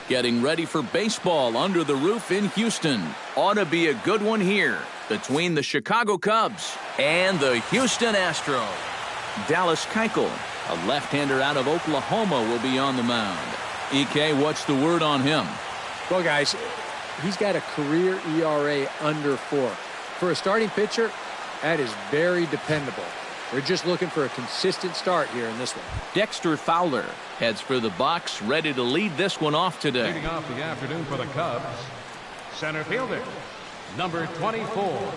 getting ready for baseball under the roof in Houston. Ought to be a good one here between the Chicago Cubs and the Houston Astros. Dallas Keuchel, a left-hander out of Oklahoma, will be on the mound. EK, what's the word on him? Well, guys, he's got a career ERA under 4. For a starting pitcher, that is very dependable. They're just looking for a consistent start here in this one. Dexter Fowler heads for the box, ready to lead this one off today. Leading off the afternoon for the Cubs, center fielder, number 24.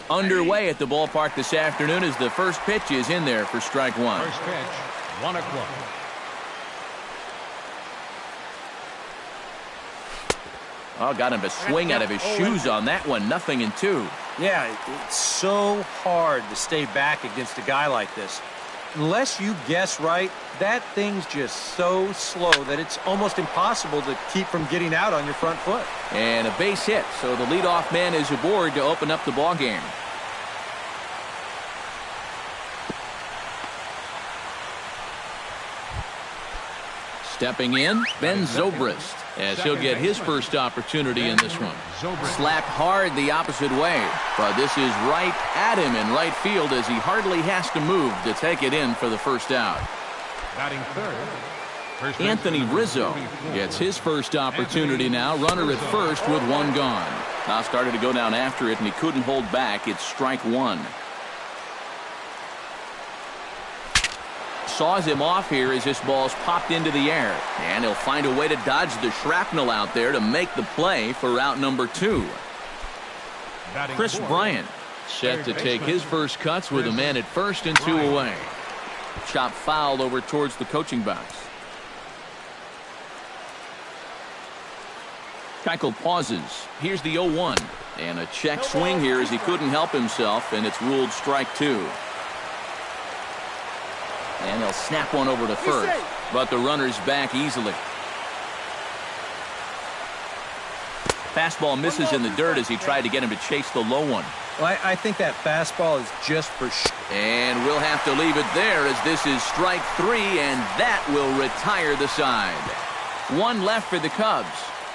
Underway at the ballpark this afternoon as the first pitch is in there for strike one. First pitch, 1 o'clock. Oh, got him to swing out of his shoes on that one. 0-2. Yeah, it's so hard to stay back against a guy like this. Unless you guess right, that thing's just so slow that it's almost impossible to keep from getting out on your front foot. And a base hit, so the leadoff man is aboard to open up the ballgame. Stepping in, Ben Zobrist, as he'll get his first opportunity in this one. Slapped hard the opposite way, but this is right at him in right field as he hardly has to move to take it in for the first out. Batting third, Anthony Rizzo gets his first opportunity now. Runner at first with one gone. Now started to go down after it, and he couldn't hold back. It's strike one. Saws him off here as this ball's popped into the air. And he'll find a way to dodge the shrapnel out there to make the play for route number 2. Chris Bryant set to take his first cuts with a man at first and 2 away. Chop foul over towards the coaching box. Keuchel pauses. Here's the 0-1. And a check swing here as he couldn't help himself, and it's ruled strike 2. And they'll snap one over to first, but the runner's back easily. Fastball misses in the dirt as he tried to get him to chase the low one. Well, I think that fastball is just for And we'll have to leave it there as this is strike 3, and that will retire the side. 1 left for the Cubs.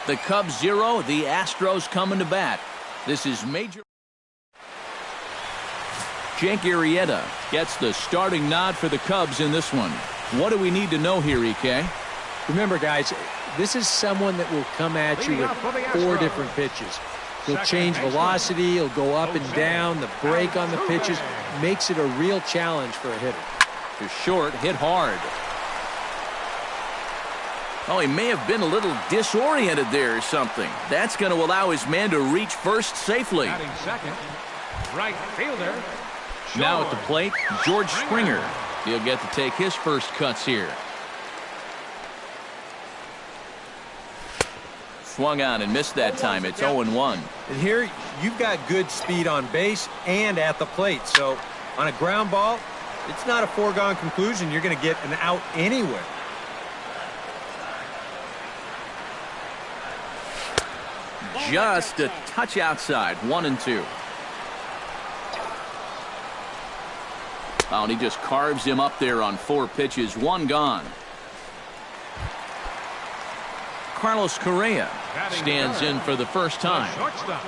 The Cubs 0, the Astros coming to bat. This is major. Jake Arrieta gets the starting nod for the Cubs in this one. What do we need to know here, EK? Remember, guys, this is someone that will come at you with 4 different pitches. He'll change velocity, he'll go up and down, the break on the pitches makes it a real challenge for a hitter. To short, hit hard. Oh, he may have been a little disoriented there or something. That's going to allow his man to reach first safely. batting second, right fielder. Now at the plate, George Springer. He'll get to take his first cuts here. Swung on and missed that time. It's 0-1. And here you've got good speed on base and at the plate. So on a ground ball, it's not a foregone conclusion you're going to get an out anyway. Just a touch outside. 1-2. Oh, and he just carves him up there on 4 pitches. 1 gone. Carlos Correa stands in for the first time. Shortstop,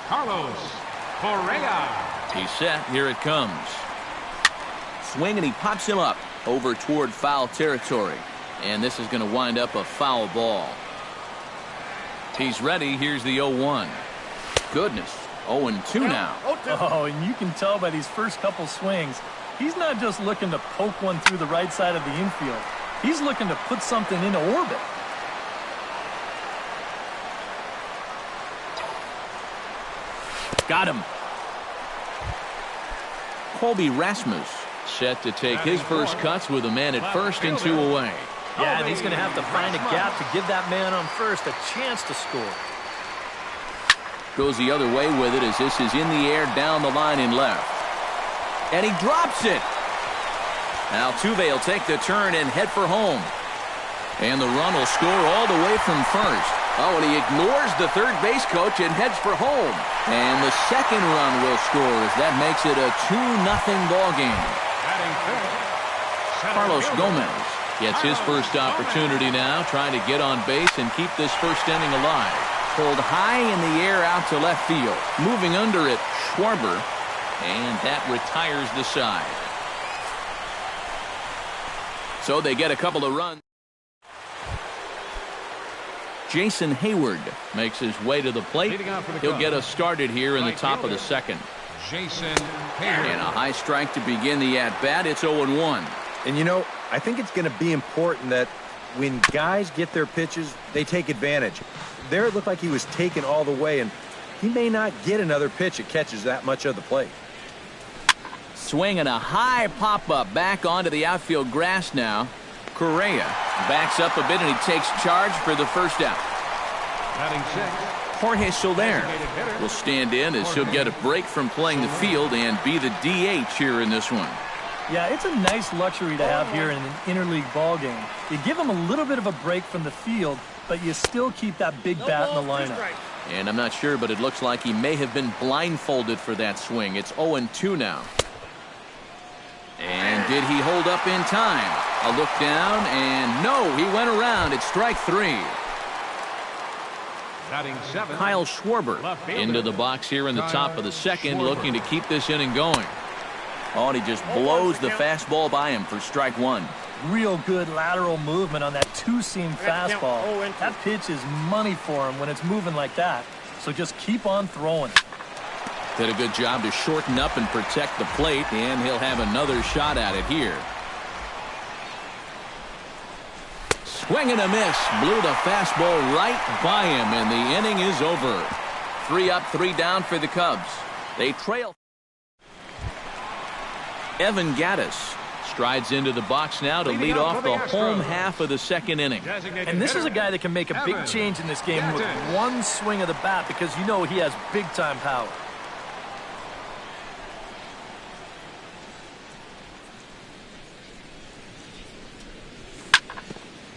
Carlos Correa. He's set. Here it comes. Swing, and he pops him up over toward foul territory. And this is going to wind up a foul ball. He's ready. Here's the 0-1. Goodness. 0-2 now. Oh, and you can tell by these first couple swings, he's not just looking to poke one through the right side of the infield. He's looking to put something into orbit. Got him. Colby Rasmus set to take his first cuts with a man at first and 2 away. Yeah, and he's going to have to find a gap to give that man on first a chance to score. Goes the other way with it as this is in the air down the line in left. And he drops it. Altuve will take the turn and head for home. And the run will score all the way from first. Oh, and he ignores the third base coach and heads for home. And the second run will score as that makes it a 2-0 ball game. Carlos Gomez gets his first opportunity now, trying to get on base and keep this first inning alive. Pulled high in the air out to left field. Moving under it, Schwarber. And that retires the side. So they get a couple of runs. Jason Hayward makes his way to the plate. He'll get us started here in the top of the second. Jason Hayward. And a high strike to begin the at-bat. It's 0-1. And, you know, I think it's going to be important that when guys get their pitches, they take advantage. There it looked like he was taken all the way, and he may not get another pitch that catches that much of the plate. Swinging a high pop-up back onto the outfield grass now. Correa backs up a bit, and he takes charge for the first out. Batting six. Jorge Soler will stand in as he'll get a break from playing the field and be the DH here in this one. Yeah, it's a nice luxury to have here in an interleague ball game. You give him a little bit of a break from the field, but you still keep that big bat in the lineup. And I'm not sure, but it looks like he may have been blindfolded for that swing. It's 0-2 now. And did he hold up in time? A look down, and no, he went around. It's strike 3. Batting seven. Kyle Schwarber into the box here in the top of the second, looking to keep this inning going. Oh, and he just blows the fastball by him for strike 1. Real good lateral movement on that two-seam fastball. That pitch is money for him when it's moving like that. So just keep on throwing it. Did a good job to shorten up and protect the plate, and he'll have another shot at it here. Swing and a miss. Blew the fastball right by him, and the inning is over. 3 up, 3 down for the Cubs. They trail. Evan Gattis strides into the box now to lead off the home half of the second inning. And this is a guy that can make a big change in this game with one swing of the bat, because you know he has big-time power.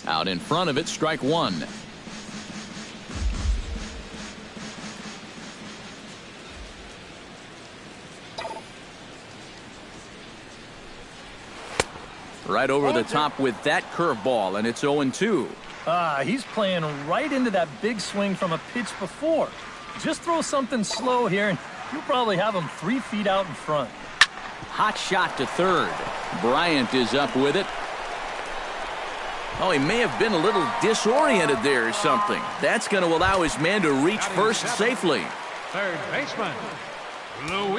Out in front of it, strike 1. Right over the top with that curveball, and it's 0-2. He's playing right into that big swing from a pitch before. Just throw something slow here, and you'll probably have him 3 feet out in front. Hot shot to third. Bryant is up with it. Oh, he may have been a little disoriented there or something. That's going to allow his man to reach first safely. Third baseman,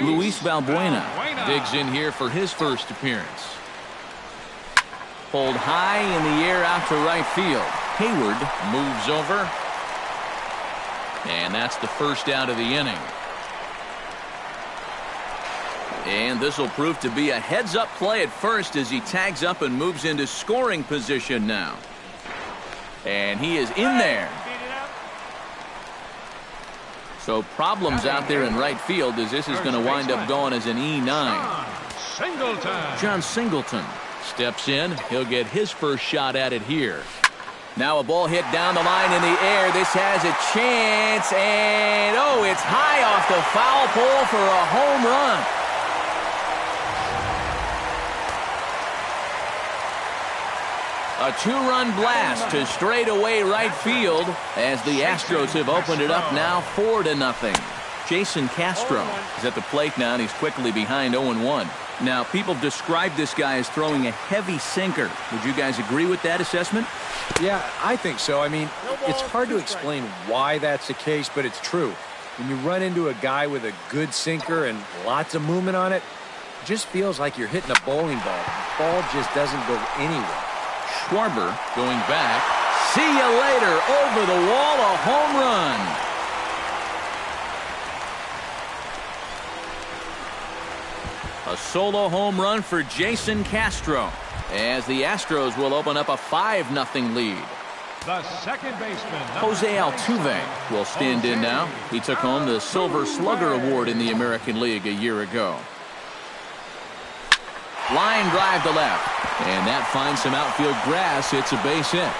Luis Valbuena digs in here for his first appearance. Pulled high in the air out to right field. Hayward moves over. And that's the first out of the inning. And this will prove to be a heads-up play at first as he tags up and moves into scoring position now. And he is in there. So problems out there in right field as this is going to wind up going as an E9. John Singleton steps in. He'll get his first shot at it here. Now a ball hit down the line in the air. This has a chance, and oh, it's high off the foul pole for a home run. A 2-run blast to straightaway right field as the Astros have opened it up now 4-0. Jason Castro is at the plate now, and he's quickly behind 0-1. Now, people describe this guy as throwing a heavy sinker. Would you guys agree with that assessment? Yeah, I think so. I mean, it's hard to explain why that's the case, but it's true. When you run into a guy with a good sinker and lots of movement on it, it just feels like you're hitting a bowling ball. The ball just doesn't go anywhere. Schwarber going back. See you later. Over the wall, a home run. solo home run for Jason Castro, as the Astros will open up a 5-0 lead. The second baseman, Jose Altuve will stand in now. He took home the Silver Slugger Award in the American League a year ago. Line drive to left, and that finds some outfield grass. It's a base hit.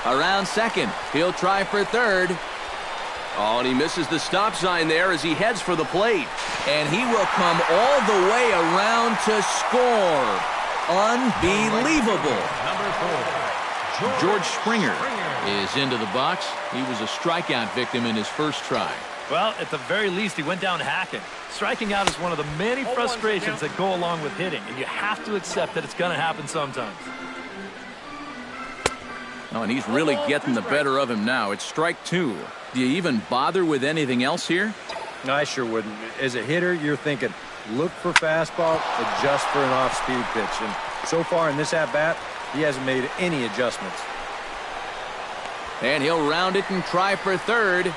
Around second, he'll try for third. Oh, and he misses the stop sign there as he heads for the plate. And he will come all the way around to score. Unbelievable. number 4, George Springer is into the box. He was a strikeout victim in his first try. Well, at the very least, he went down hacking. Striking out is one of the many frustrations that go along with hitting, and you have to accept that it's going to happen sometimes. Oh, and he's really getting the better of him now. It's strike 2. Do you even bother with anything else here? I sure wouldn't. As a hitter, you're thinking, look for fastball, adjust for an off-speed pitch. And so far in this at-bat, he hasn't made any adjustments. And he'll round it and try for third.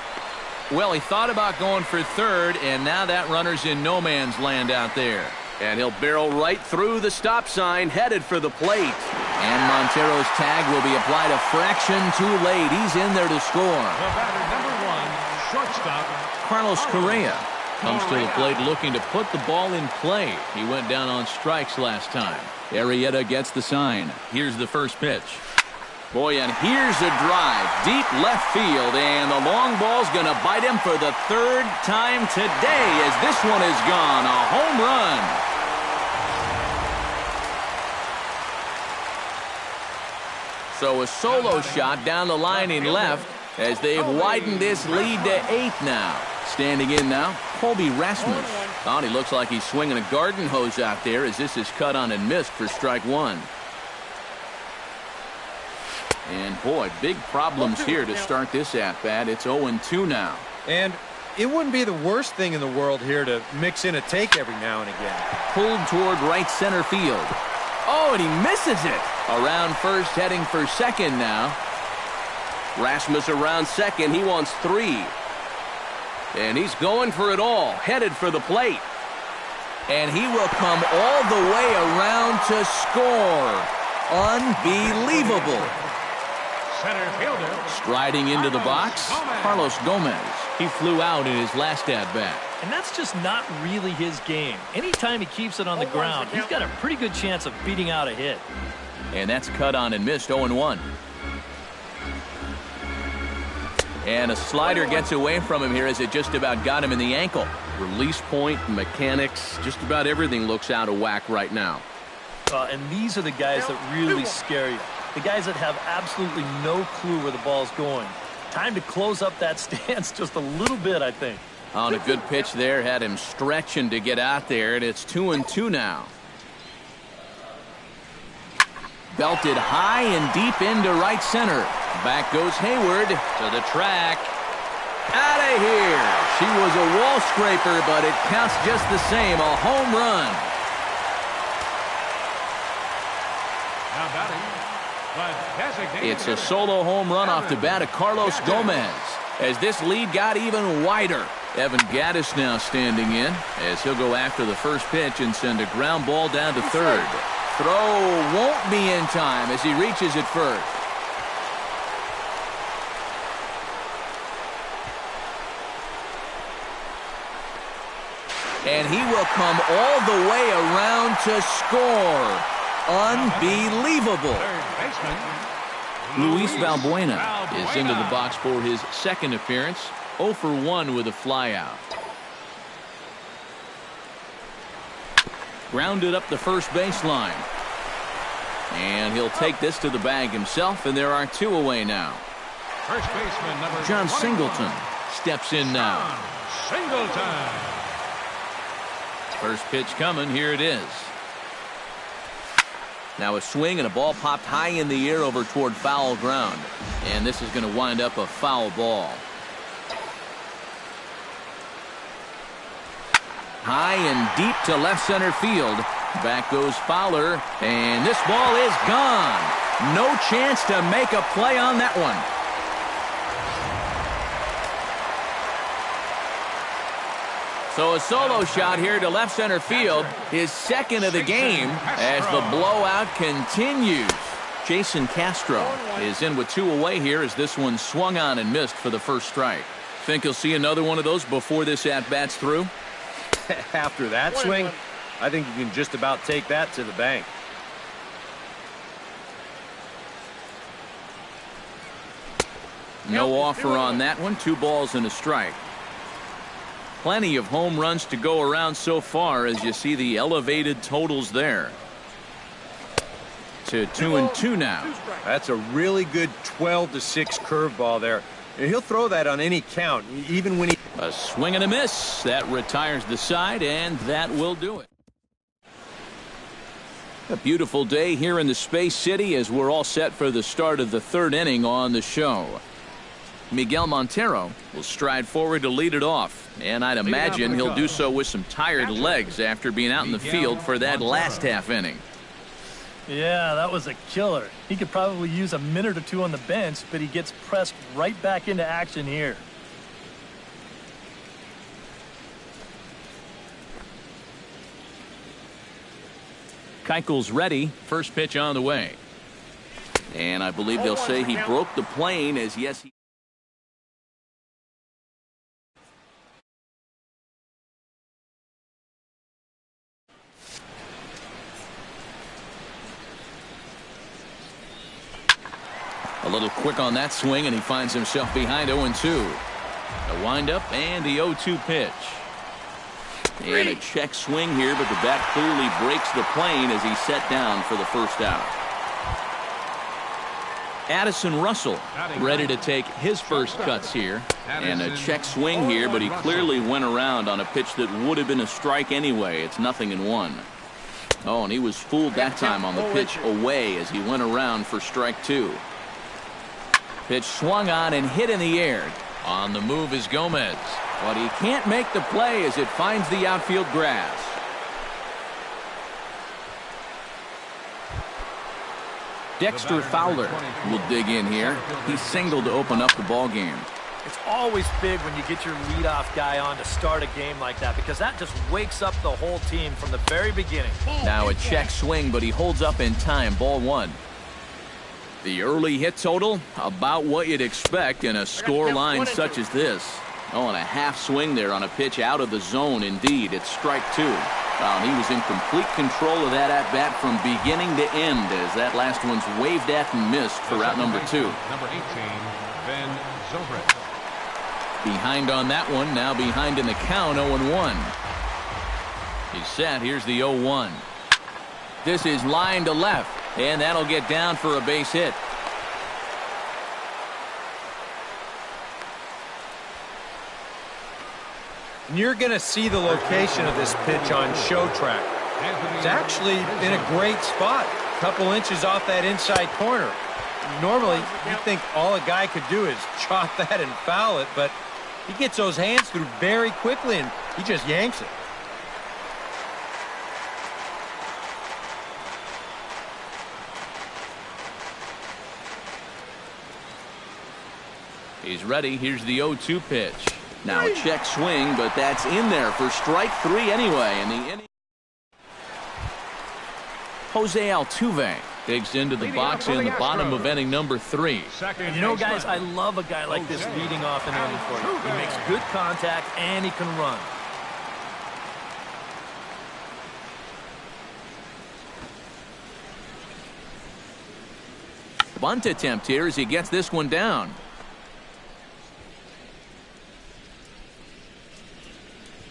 Well, he thought about going for third, and now that runner's in no man's land out there. And he'll barrel right through the stop sign, headed for the plate. And Montero's tag will be applied a fraction too late. He's in there to score. The batter, number 1, shortstop, Carlos Correa comes to the plate looking to put the ball in play. He went down on strikes last time. Arrieta gets the sign. Here's the first pitch. Boy, and here's a drive. Deep left field, and the long ball's going to bite him for the third time today as this one is gone. A home run. So a solo shot down the line in left as they've widened this lead to 8 now. Standing in now, Colby Rasmus. Oh, he looks like he's swinging a garden hose out there as this is cut on and missed for strike 1. And boy, big problems here to start this at-bat. It's 0-2 now. And it wouldn't be the worst thing in the world here to mix in a take every now and again. Pulled toward right center field. Oh, and he misses it. Around first, heading for second now. Rasmus around second. He wants 3. And he's going for it all, headed for the plate. And he will come all the way around to score. Unbelievable. center fielder. Striding into the box, Carlos Gomez. He flew out in his last at-bat. And that's just not really his game. Anytime he keeps it on the ground, he's got a pretty good chance of beating out a hit. And that's cut on and missed, 0-1. And a slider gets away from him here as it just about got him in the ankle. Release point, mechanics, just about everything looks out of whack right now. And these are the guys that really scare you. The guys that have absolutely no clue where the ball's going. Time to close up that stance just a little bit, I think. On a good pitch there, had him stretching to get out there, and it's 2-2 now. Belted high and deep into right center. Back goes Hayward to the track. Out of here. She was a wall scraper, but it counts just the same. A home run. Now batting, it's a solo home run off the bat of Carlos Gomez as this lead got even wider. Evan Gattis now standing in as he'll go after the first pitch and send a ground ball down to third. Throw won't be in time as he reaches it first. And he will come all the way around to score. Unbelievable. Luis Valbuena is into the box for his second appearance. 0 for 1 with a flyout. Grounded up the first baseline. And he'll take this to the bag himself, and there are 2 away now. First baseman number John 21. Singleton steps in now. Singleton. First pitch coming. Here it is. Now a swing and a ball popped high in the air over toward foul ground. And this is going to wind up a foul ball. High and deep to left center field. Back goes Fowler. And this ball is gone. No chance to make a play on that one. So a solo shot here to left center field, his second of the game as the blowout continues. Jason Castro is in with 2 away here as this one swung on and missed for the first strike. Think you'll see another one of those before this at-bat's through? After that swing, I think you can just about take that to the bank. No offer on that one. 2 balls and a strike. Plenty of home runs to go around so far as you see the elevated totals there. To 2-2 now. That's a really good 12-6 curveball there. He'll throw that on any count, even when he... A swing and a miss. That retires the side, and that will do it. A beautiful day here in the Space City as we're all set for the start of the 3rd inning on the show. Miguel Montero will stride forward to lead it off, and I'd imagine he'll do so with some tired legs after being out in the field for that last half inning. Yeah, that was a killer. He could probably use a minute or 2 on the bench, but he gets pressed right back into action here. Keuchel's ready. First pitch on the way. And I believe they'll say he broke the plane as yes, he... A little quick on that swing, and he finds himself behind 0-2. A windup and the 0-2 pitch. And a check swing here, but the bat clearly breaks the plane as he's set down for the first out. Addison Russell ready to take his first cuts here. And a check swing here, but he clearly went around on a pitch that would have been a strike anyway. It's 0-1. Oh, and he was fooled that time on the pitch away as he went around for strike 2. Pitch swung on and hit in the air. On the move is Gomez, but he can't make the play as it finds the outfield grass. Dexter Fowler will dig in here. He singled to open up the ball game. It's always big when you get your leadoff guy on to start a game like that because that just wakes up the whole team from the very beginning. Now a check swing, but he holds up in time. Ball 1. The early hit total, about what you'd expect in a score line such as this. Oh, and a half swing there on a pitch out of the zone. Indeed, it's strike 2. He was in complete control of that at-bat from beginning to end as that last one's waved at and missed for out number 2. Number 18, Ben Zobrist. Behind on that one, now behind in the count, 0-1. He's set. Here's the 0-1. This is line to left. And that'll get down for a base hit. You're going to see the location of this pitch on Show Track. It's actually in a great spot. A couple inches off that inside corner. Normally, you'd think all a guy could do is chop that and foul it, but he gets those hands through very quickly, and he just yanks it. He's ready. Here's the 0-2 pitch. Now a check swing, but that's in there for strike 3 anyway. And the inning. Jose Altuve digs into the box in the bottom of inning number 3. You know, guys, I love a guy like this leading off an inning for you. He makes good contact and he can run. Bunt attempt here as he gets this one down.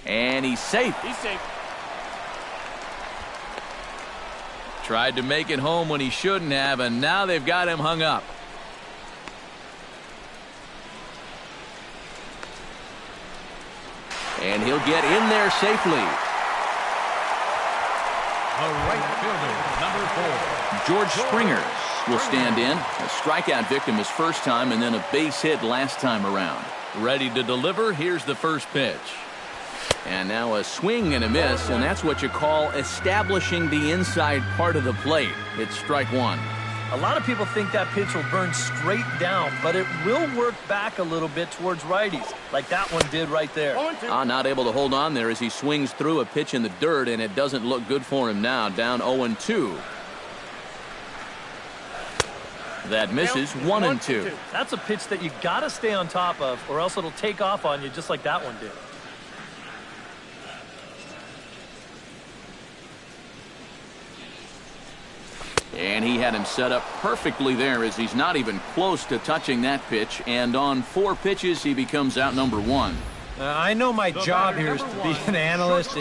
And he's safe. Tried to make it home when he shouldn't have, and now they've got him hung up. And he'll get in there safely. The right fielder, number 4. George Springer will stand in. A strikeout victim his first time and then a base hit last time around. Ready to deliver. Here's the first pitch. And now a swing and a miss, and that's what you call establishing the inside part of the plate. It's strike 1. A lot of people think that pitch will burn straight down, but it will work back a little bit towards righties, like that one did right there. Not able to hold on there as he swings through a pitch in the dirt, and it doesn't look good for him now. Down 0-2. That misses. 1-2. That's a pitch that you got to stay on top of, or else it'll take off on you just like that one did. And he had him set up perfectly there as he's not even close to touching that pitch. And on 4 pitches, he becomes out number 1. I know my job here is to be an analyst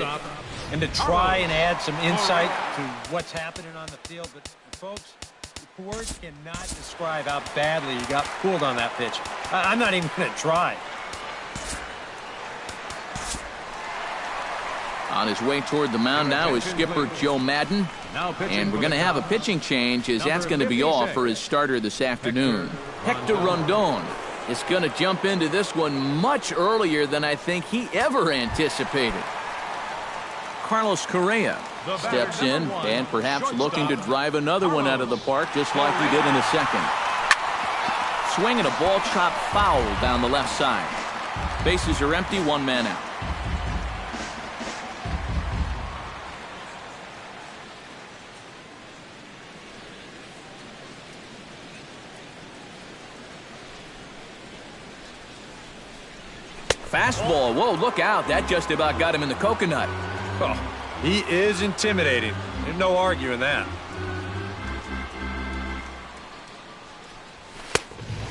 and to try and add some insight to what's happening on the field. But, folks, words cannot describe how badly he got pulled on that pitch. I'm not even going to try. On his way toward the mound now is skipper Joe Madden. And we're going to have a pitching change as that's going to be off for his starter this afternoon. Hector Rondon is going to jump into this one much earlier than I think he ever anticipated. Carlos Correa steps in and perhaps looking to drive another one out of the park just like he did in the second. Swinging a ball chopped foul down the left side. Bases are empty, 1 man out. Fastball. Whoa, look out. That just about got him in the coconut. Oh, he is intimidating. There's no arguing that.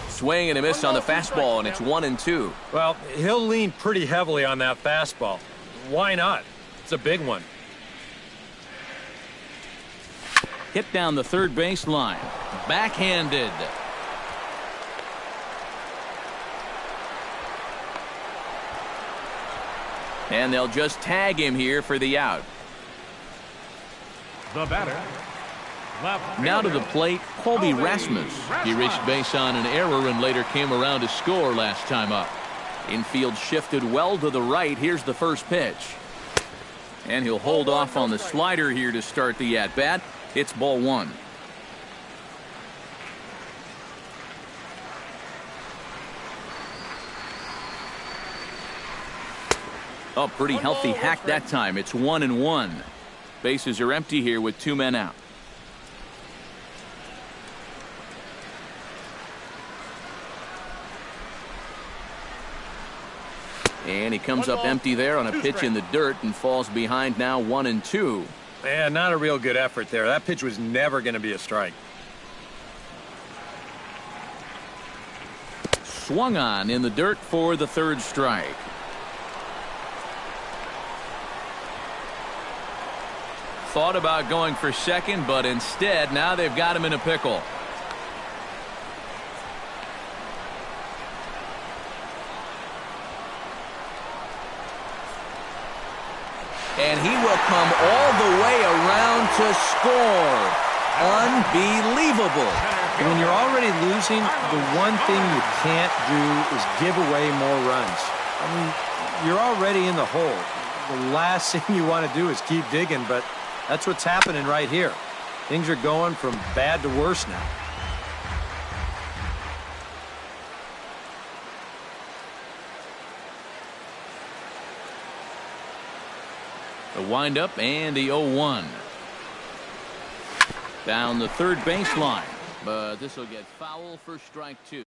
Swing and a miss on the fastball, and it's 1-2. Well, he'll lean pretty heavily on that fastball. Why not? It's a big one. Hit down the third base line. Backhanded. And they'll just tag him here for the out. The batter. Now to the plate, Colby Rasmus. He reached base on an error and later came around to score last time up. Infield shifted well to the right. Here's the first pitch. And he'll hold off on the slider here to start the at-bat. It's ball 1. Oh, pretty healthy hack that time. It's 1-1. Bases are empty here with 2 men out. And he comes up empty there on a pitch in the dirt and falls behind now 1-2. Yeah, not a real good effort there. That pitch was never going to be a strike. Swung on in the dirt for the 3rd strike. Thought about going for second, but instead now they've got him in a pickle. And he will come all the way around to score. Unbelievable. When you're already losing, the one thing you can't do is give away more runs. I mean, you're already in the hole. The last thing you want to do is keep digging, but that's what's happening right here. Things are going from bad to worse now. The windup and the 0-1. Down the third baseline, but this will get foul for strike 2.